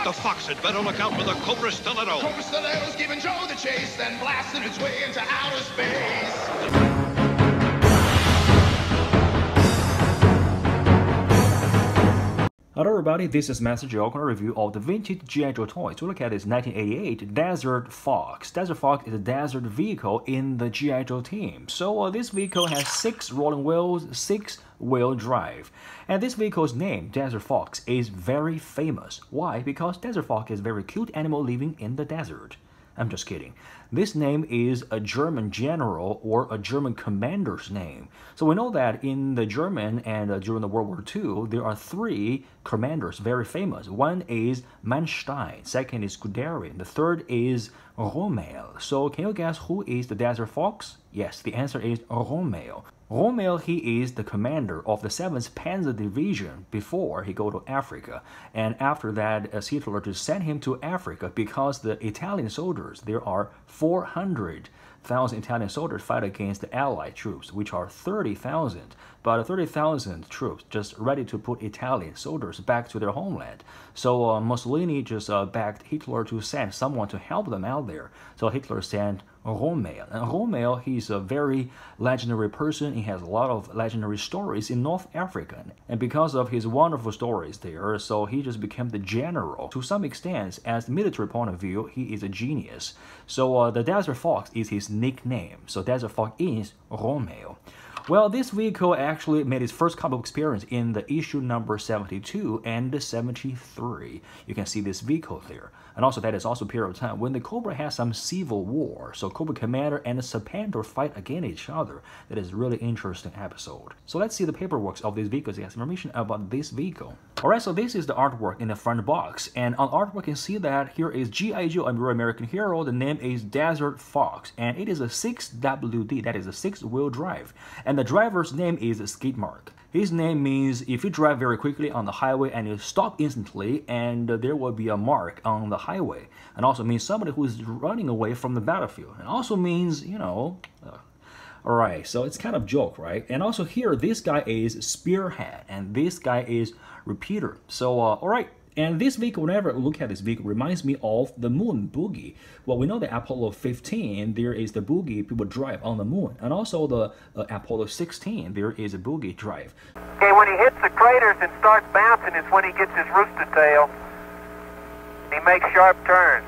The Fox had better look out for the Cobra Stiletto. Cobra Stiletto's giving Joe the chase, then blasting its way into outer space. Hello everybody, this is Master Joe, going to review all the vintage G.I. Joe toys. To look at this 1988 Desert Fox. Desert Fox is a desert vehicle in the G.I. Joe team. So this vehicle has 6 rolling wheels, 6-wheel drive. And this vehicle's name, Desert Fox, is very famous. Why? Because Desert Fox is a very cute animal living in the desert. I'm just kidding. This name is a German general or a German commander's name. So we know that in the German and during the World War II, there are 3 commanders very famous. One is Manstein, second is Guderian, the third is Rommel. So can you guess who is the Desert Fox? Yes, the answer is Rommel. Rommel, he is the commander of the 7th Panzer Division before he go to Africa. And after that, Hitler just sent him to Africa because the Italian soldiers, there are 400,000 Italian soldiers fight against the Allied troops, which are 30,000. But 30,000 troops just ready to put Italian soldiers back to their homeland. So Mussolini just begged Hitler to send someone to help them out there. So Hitler sent Rommel. And Rommel, he's a very legendary person. He has a lot of legendary stories in North Africa. And because of his wonderful stories there, so he just became the general. To some extent, as the military point of view, he is a genius. So the Desert Fox is his nickname. So Desert Fox is Rommel. Well, this vehicle actually made its first comic book appearance in the issue number 72 and 73. You can see this vehicle there. And also that is also a period of time when the Cobra has some civil war. So Cobra Commander and the Serpentor fight against each other. That is a really interesting episode. So let's see the paperwork of this vehicle. It has information about this vehicle. Alright, so this is the artwork in the front box. And on artwork you can see that here is G.I. Joe, a real American hero. The name is Desert Fox. And it is a 6WD, that is a 6-wheel drive. And the driver's name is Skid Mark. His name means if you drive very quickly on the highway and you stop instantly, and there will be a mark on the highway. And also means somebody who is running away from the battlefield. And also means, you know, alright, so it's kind of joke, right? And also here, this guy is Spearhead, and this guy is Repeater. So, alright. And this vehicle, whenever I look at this vehicle, reminds me of the moon boogie. Well, we know the Apollo 15, there is the boogie people drive on the moon. And also the Apollo 16, there is a boogie drive. Okay, when he hits the craters and starts bouncing is when he gets his rooster tail. He makes sharp turns.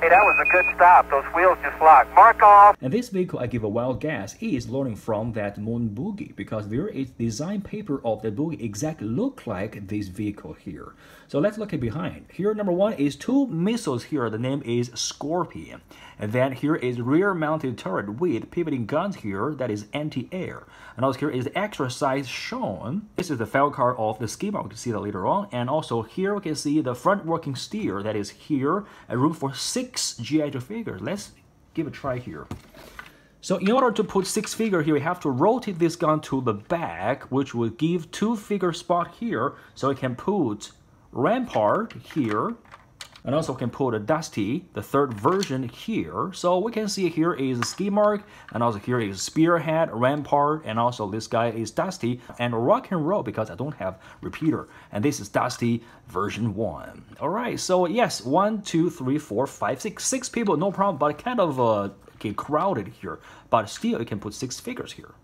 Hey, that was a good stop. Those wheels just locked. Mark off. And this vehicle, I give a wild guess, is learning from that moon boogie because there is design paper of the boogie exactly look like this vehicle here. So let's look at behind. Here, number 1 is 2 missiles here. The name is Scorpion. And then here is rear-mounted turret with pivoting guns here. That is anti-air. And also here is the extra size shown. This is the file card of the schema. We can see that later on. And also here we can see the front working steer. That is here. A room for 6 G.I. Joe figures. Let's give a try here. So in order to put 6 figures here, we have to rotate this gun to the back, which will give 2 figure spot here. So we can put Rampart here. And also can put a Dusty, the 3rd version here. So we can see here is a Ski Mark, and also here is Spearhead, Rampart, and also this guy is Dusty, and Rock and Roll because I don't have Repeater. And this is Dusty version 1. Alright, so yes, 1, 2, 3, 4, 5, 6. 6 people, no problem, but kind of okay, crowded here. But still, you can put 6 figures here.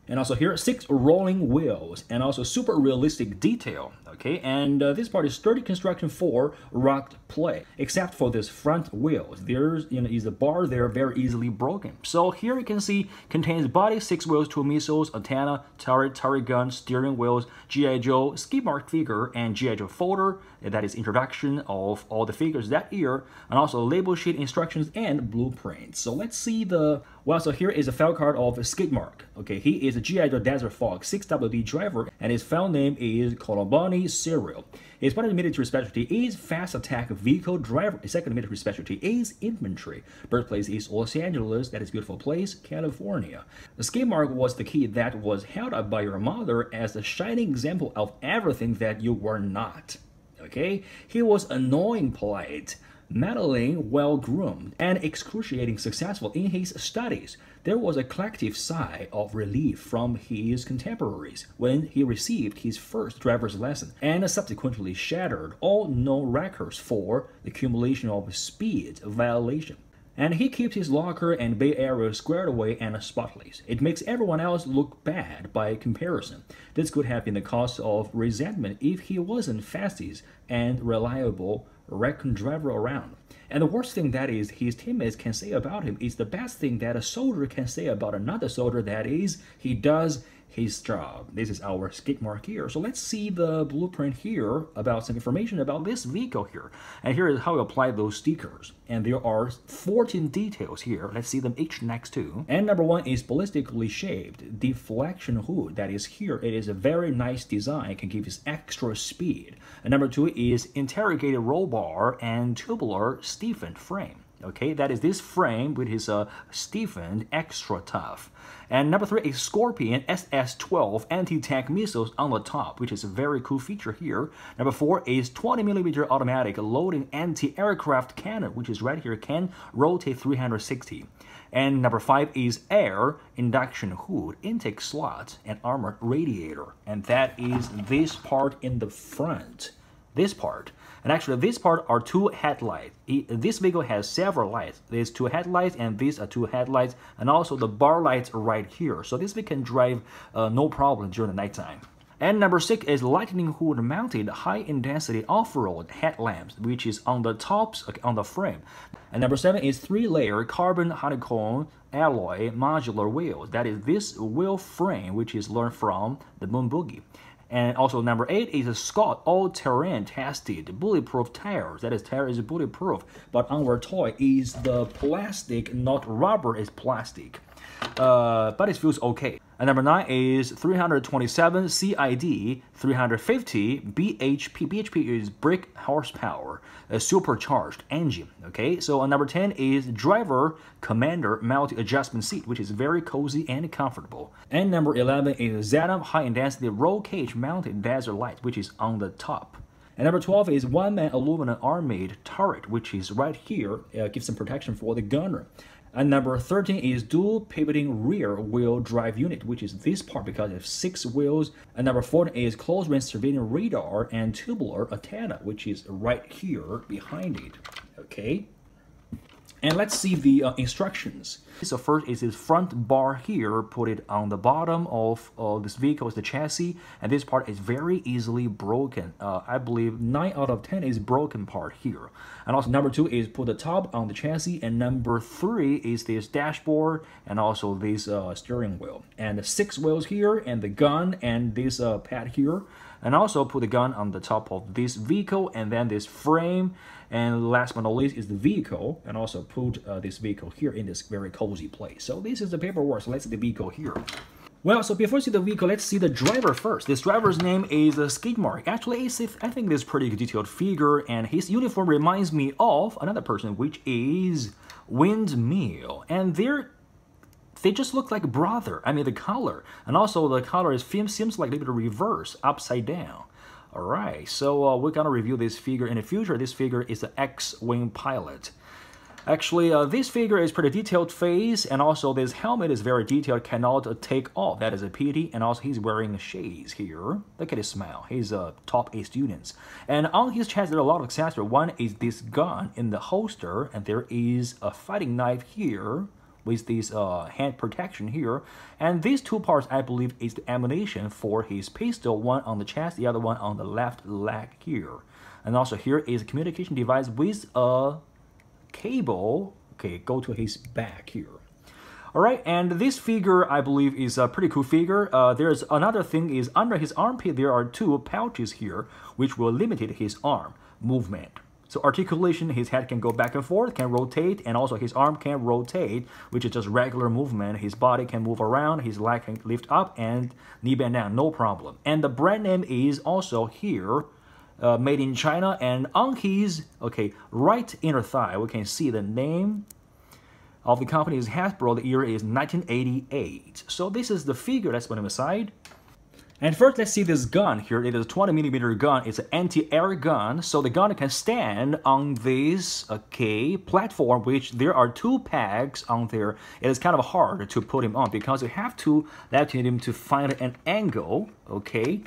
And also here, 6 rolling wheels, and also super realistic detail, okay? And this part is sturdy construction for rocked play, except for this front wheels. There's, you know, is a bar there very easily broken. So here you can see, contains body, 6 wheels, 2 missiles, antenna, turret gun, steering wheels, G.I. Joe, Skid Mark figure, and G.I. Joe folder. That is introduction of all the figures that year, and also label sheet, instructions, and blueprints. So let's see the, well, so here is a file card of Skid Mark. Okay, he is a G.I. Joe Desert Fox 6WD driver, and his file name is Colombani Serial. His primary military specialty is fast attack vehicle driver. His second military specialty is infantry. Birthplace is Los Angeles, that is beautiful place, California. The Skid Mark was the key that was held up by your mother as a shining example of everything that you were not. Okay, he was annoying, polite, meddling, well-groomed, and excruciating successful in his studies. there was a collective sigh of relief from his contemporaries when he received his first driver's lesson and subsequently shattered all known records for the accumulation of speed violation. And he keeps his locker and Bay Area squared away and spotless. It makes everyone else look bad by comparison. This could have been the cause of resentment if he wasn't fastest and reliable record driver around. And the worst thing that is his teammates can say about him is the best thing that a soldier can say about another soldier, that is, he does his job. This is our skid mark here. So let's see the blueprint here about some information about this vehicle here. And here is how you apply those stickers. And there are 14 details here. Let's see them each next to. And number one is ballistically shaped deflection hood. That is here. It is a very nice design. It can give us extra speed. And number two is interrogated roll bar and tubular stiffened frame. Okay, that is this frame with his stiffened extra tough. And number three is Scorpion SS-12 anti-tank missiles on the top, which is a very cool feature here. Number four is 20mm automatic loading anti-aircraft cannon, which is right here, can rotate 360. And number five is air induction hood, intake slot, and armored radiator. And that is this part in the front. This part. And actually, this part are two headlights. This vehicle has several lights. There's two headlights, and these are two headlights, and also the bar lights are right here. So this vehicle can drive no problem during the nighttime. And number six is lightning hood mounted high-intensity off-road headlamps, which is on the tops on the frame. And number seven is 3-layer carbon honeycomb alloy modular wheels. That is this wheel frame, which is learned from the Moon Boogie. And also number 8 is a Scott all-terrain tested bulletproof tires. That is, tire is bulletproof, but our toy is the plastic, not rubber, is plastic. But it feels okay. And number 9 is 327 CID 350 BHP. BHP is brake horsepower, a supercharged engine. Okay, so number 10 is driver commander multi-adjustment seat, which is very cozy and comfortable. And number 11 is Zenom high-intensity roll cage mounted desert light, which is on the top. And number 12 is one-man aluminum armade turret, which is right here, gives some protection for the gunner. And number 13 is dual pivoting rear wheel drive unit, which is this part because it has 6 wheels. And number 14 is close range surveillance radar and tubular antenna, which is right here behind it. Okay. And let's see the instructions. So first is this front bar here, put it on the bottom of this vehicle, is the chassis, and this part is very easily broken. I believe 9 out of 10 is broken part here. And also number 2 is put the top on the chassis, and number 3 is this dashboard and also this steering wheel. And the 6 wheels here, and the gun, and this pad here. And also put the gun on the top of this vehicle, and then this frame, and last but not least is the vehicle, and also put this vehicle here in this very cozy place. So this is the paperwork, so let's see the vehicle here. Well, so before we see the vehicle, let's see the driver first. This driver's name is Skidmark. Actually, I think this is pretty detailed figure, and his uniform reminds me of another person, which is Windmill, and they just look like a brother. I mean, the color. And also the color seems like a little bit reverse, upside down. Alright, so we're gonna review this figure in the future. This figure is the X-Wing pilot. Actually, this figure is pretty detailed face, and also this helmet is very detailed, cannot take off. That is a pity. And also he's wearing shades here. Look at his smile. He's a top A student. And on his chest there are a lot of accessories. One is this gun in the holster, and there is a fighting knife here with this hand protection here. And these 2 parts, I believe, is the ammunition for his pistol, one on the chest, the other one on the left leg here. And also here is a communication device with a cable. Okay, go to his back here. Alright, and this figure, I believe, is a pretty cool figure. There's another thing is under his armpit, there are 2 pouches here, which will limit his arm movement. So articulation, his head can go back and forth, can rotate, and also his arm can rotate, which is just regular movement. His body can move around, his leg can lift up, and knee bend down, no problem. And the brand name is also here, made in China, and on his, right inner thigh, we can see the name of the company is Hasbro. The year is 1988. So this is the figure. Let's put him aside. And first, let's see this gun here. It is a 20mm gun. It's an anti-air gun, so the gun can stand on this platform, which there are 2 pegs on there. It is kind of hard to put him on because you have to let him to find an angle, okay?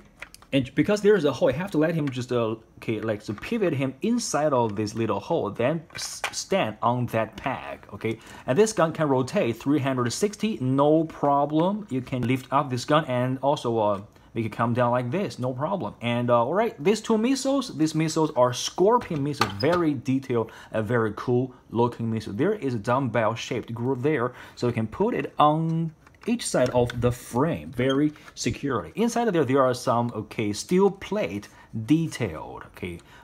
And because there is a hole, you have to let him just like to pivot him inside of this little hole, then stand on that peg, okay? And this gun can rotate 360, no problem. You can lift up this gun and also make it come down like this, no problem. And all right, these missiles are Scorpion missiles, very detailed, a very cool looking missile. There is a dumbbell shaped groove there, so you can put it on each side of the frame very securely. Inside of there are some steel plate detailed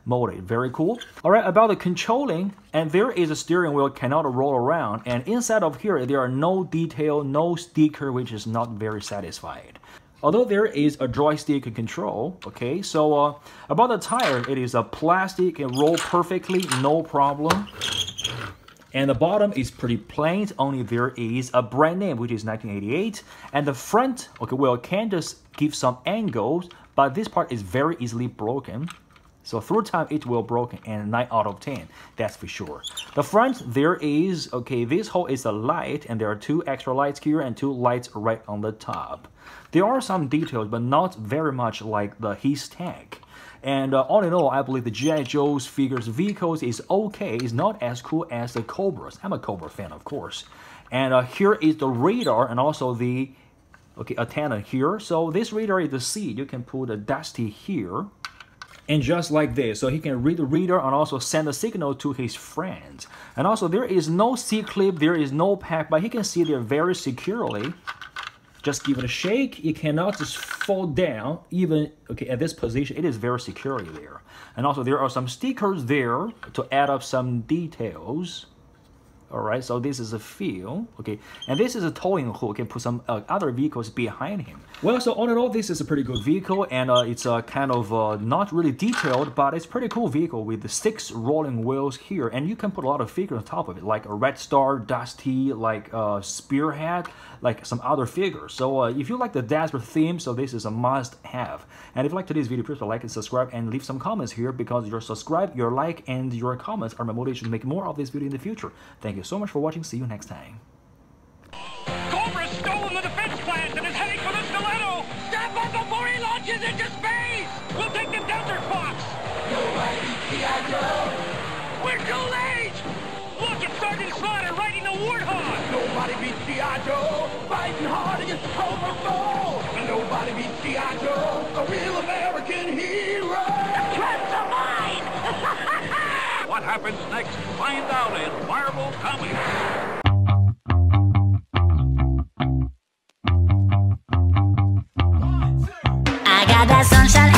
molded, very cool. All right, about the controlling, and there is a steering wheel cannot roll around, and inside of here there are no detail, no sticker, which is not very satisfied. Although there is a joystick control, so about the tire, it is a plastic and roll perfectly, no problem. And the bottom is pretty plain, only there is a brand name, which is 1988. And the front, wheel can just give some angles, but this part is very easily broken. So through time, it will broken, and 9 out of 10, that's for sure. The front, there is, this hole is a light, and there are 2 extra lights here and 2 lights right on the top. There are some details, but not very much like his tank. And all in all, I believe the G.I. Joe's figures vehicles is okay. It's not as cool as the Cobras. I'm a Cobra fan, of course. And here is the radar and also the antenna here. So this radar is the seat. You can put a Dusty here. And just like this, so he can read the reader and also send a signal to his friends. And also there is no C-clip, there is no pack, but he can see there very securely. Just give it a shake. It cannot just fall down, even at this position. It is very securely there. And also there are some stickers there to add up some details. All right, so this is a feel, and this is a towing hook. You can put some other vehicles behind him. Well, so all in all, this is a pretty good vehicle, and it's kind of not really detailed, but it's a pretty cool vehicle with the 6 rolling wheels here, and you can put a lot of figures on top of it, like a Red Star, Dusty, like Spearhead, like some other figures. So if you like the Dazzler theme, so this is a must-have. And if you like today's video, please like and subscribe and leave some comments here, because your subscribe, your like, and your comments are my motivation to make more of this video in the future. Thank you so much for watching. See you next time. Cobra's stolen the defense class and is heading for the stiletto! Stop him before he launches into space! We'll take the Desert Fox! Nobody G.I. Joe. We're too late! Look, it's Sergeant Slaughter riding the Warthog! Nobody beats G.I. Joe, fighting hard against the Cobra foe. Nobody beats G.I. Joe, a real American hero. The traps are mine! What happens next? Find out in Marvel Comics. I got that sunshine